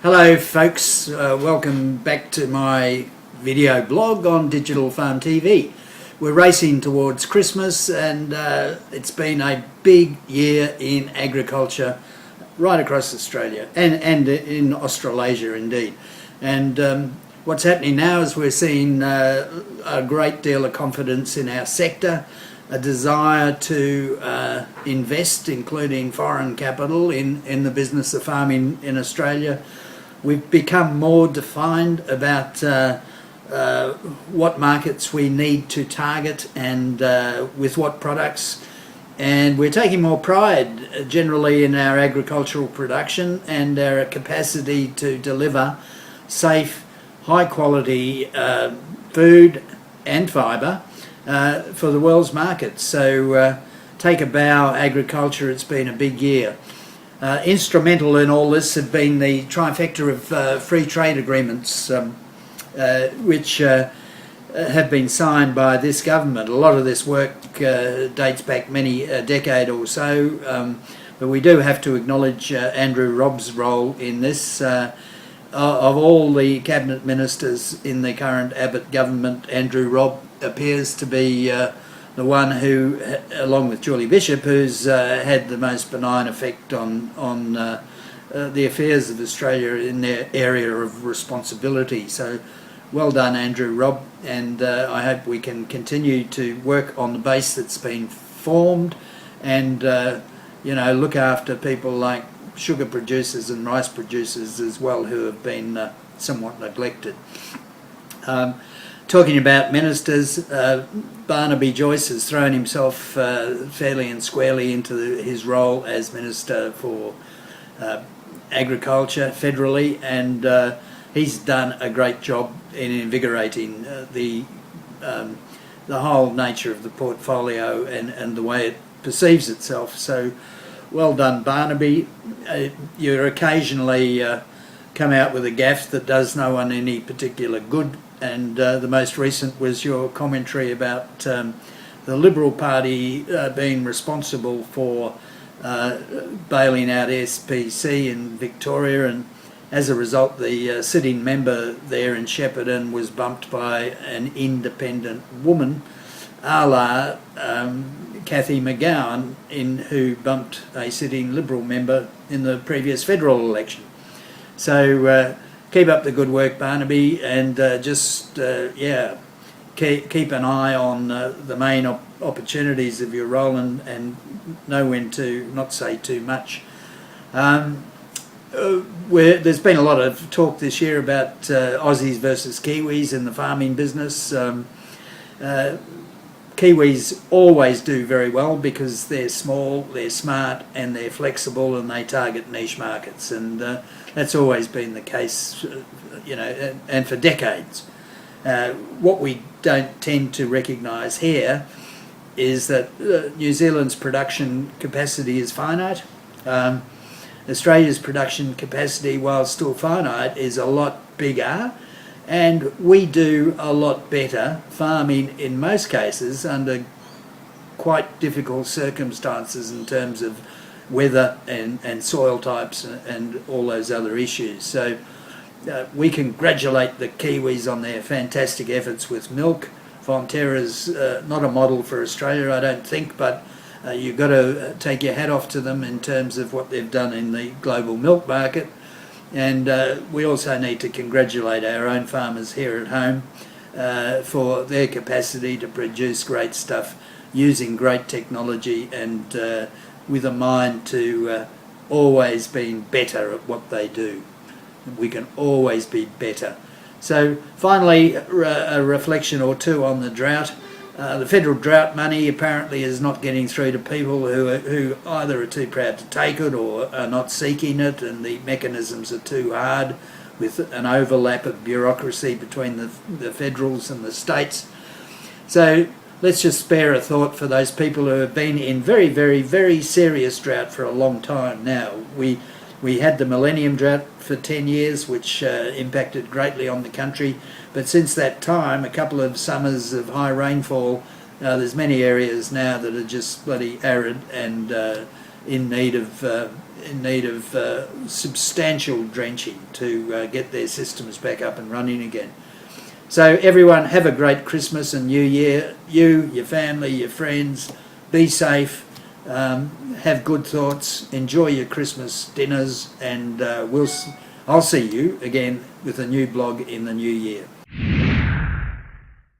Hello folks, welcome back to my video blog on Digital Farm TV. We're racing towards Christmas and it's been a big year in agriculture right across Australia and in Australasia indeed. And what's happening now is we're seeing a great deal of confidence in our sector, a desire to invest, including foreign capital, in the business of farming in Australia. We've become more defined about what markets we need to target and with what products, and we're taking more pride generally in our agricultural production and our capacity to deliver safe, high quality food and fibre for the world's markets. So take a bow, agriculture, it's been a big year. Instrumental in all this have been the trifecta of free trade agreements which have been signed by this government. A lot of this work dates back a decade or so, but we do have to acknowledge Andrew Robb's role in this. Of all the cabinet ministers in the current Abbott government, Andrew Robb appears to be the one who, along with Julie Bishop, who's had the most benign effect on the affairs of Australia in their area of responsibility. So well done, Andrew Robb, and I hope we can continue to work on the base that's been formed and look after people like sugar producers and rice producers as well, who have been somewhat neglected. Talking about ministers, Barnaby Joyce has thrown himself fairly and squarely into his role as Minister for Agriculture federally, and he's done a great job in invigorating the whole nature of the portfolio and the way it perceives itself. So well done, Barnaby. You occasionally come out with a gaffe that does no one any particular good, and the most recent was your commentary about the Liberal Party being responsible for bailing out SPC in Victoria, and as a result the sitting member there in Shepparton was bumped by an independent woman, a la Cathy McGowan, who bumped a sitting Liberal member in the previous federal election. So keep up the good work, Barnaby, and keep an eye on the main opportunities of your role and know when to not say too much. There's been a lot of talk this year about Aussies versus Kiwis in the farming business. Kiwis always do very well because they're small, they're smart and they're flexible, and they target niche markets, and that's always been the case, and for decades. What we don't tend to recognise here is that New Zealand's production capacity is finite. Australia's production capacity, while still finite, is a lot bigger, and we do a lot better farming in most cases under quite difficult circumstances in terms of weather and soil types and all those other issues. So we congratulate the Kiwis on their fantastic efforts with milk. Fonterra's not a model for Australia, I don't think, but you've got to take your hat off to them in terms of what they've done in the global milk market. And we also need to congratulate our own farmers here at home for their capacity to produce great stuff using great technology and with a mind to always being better at what they do. We can always be better. So finally, a reflection or two on the drought. The federal drought money apparently is not getting through to people who either are too proud to take it or are not seeking it, and the mechanisms are too hard with an overlap of bureaucracy between the federals and the states. So let's just spare a thought for those people who have been in very, very, very serious drought for a long time now. We had the Millennium Drought for 10 years, which impacted greatly on the country. But since that time, a couple of summers of high rainfall, there's many areas now that are just bloody arid and in need of in need of substantial drenching to get their systems back up and running again. So everyone, have a great Christmas and New Year. You, your family, your friends, be safe, have good thoughts, enjoy your Christmas dinners, and I'll see you again with a new blog in the new year.